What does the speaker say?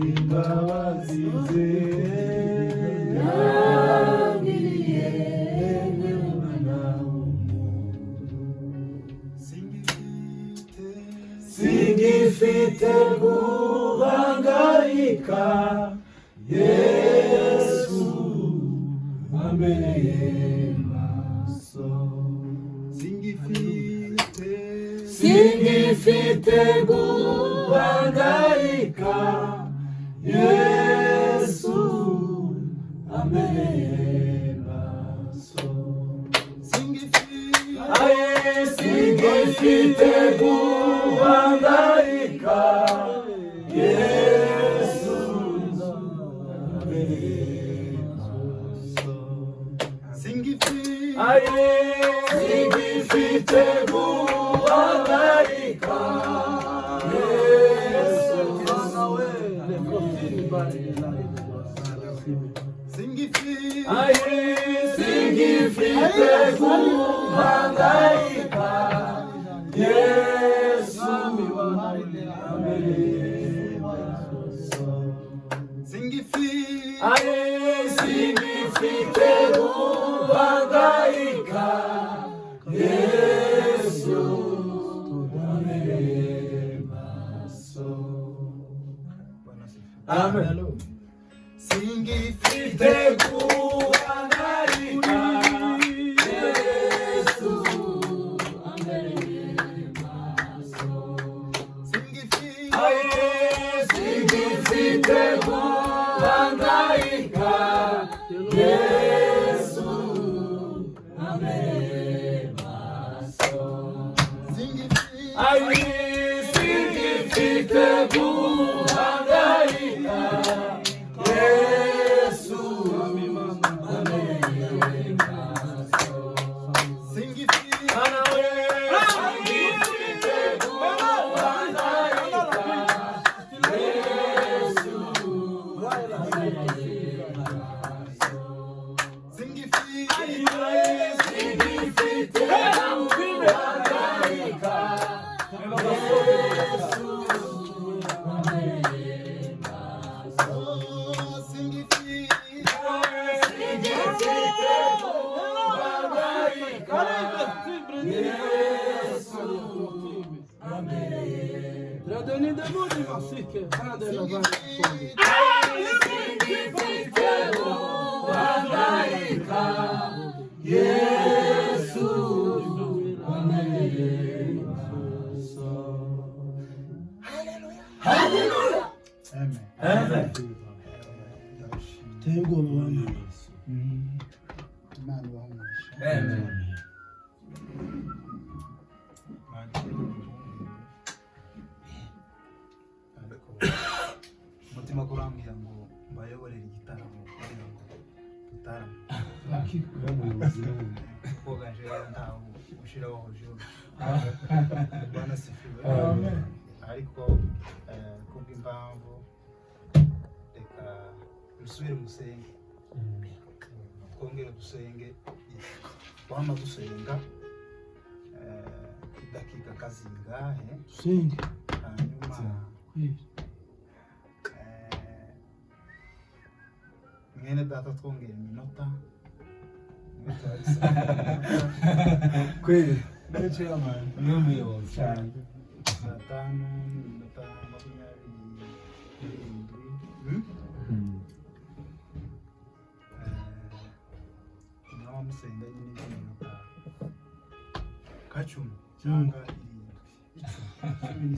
imbabazi ze yagiriye umwana w'umuntu. Singifite guhangayika, Yesu ambereye maso. Singifite guhangayika, Yesu ambereye maso. Singifite guhangayika, Yesu ambereye maso. Singifite guhangayika, Yesu singifite guhangayika, Yesu ambereye maso. Singifite guhangayika, Yesu ambereye maso. Amen. Singifite guhangayika, Yesu ambereye maso. Singifite guhangayika, Yesu ambereye maso. Singifite guhangayika, Yesu ambereye maso. Singifite Hallelujah. Amen. Amen. Tengo mwana. Amen. Mutima kurambira ngo mbayoborere igitaramo kugira ngo tutarame. Kogaje ntawo ushiraho hojuru. Bwana sifiwe. Amen. Ariko kubw'impamvu reka dusubire musenge. Twongere dusenge. Wama dusenga dakika kazingahe dusenge hanyuma mwene data twongera iminota kweli ndetse y'amani niyo muyobozi cyane. Saa 5 n'iminota 27 nawe musenga nyine iminota kacumi cyangwa 7 10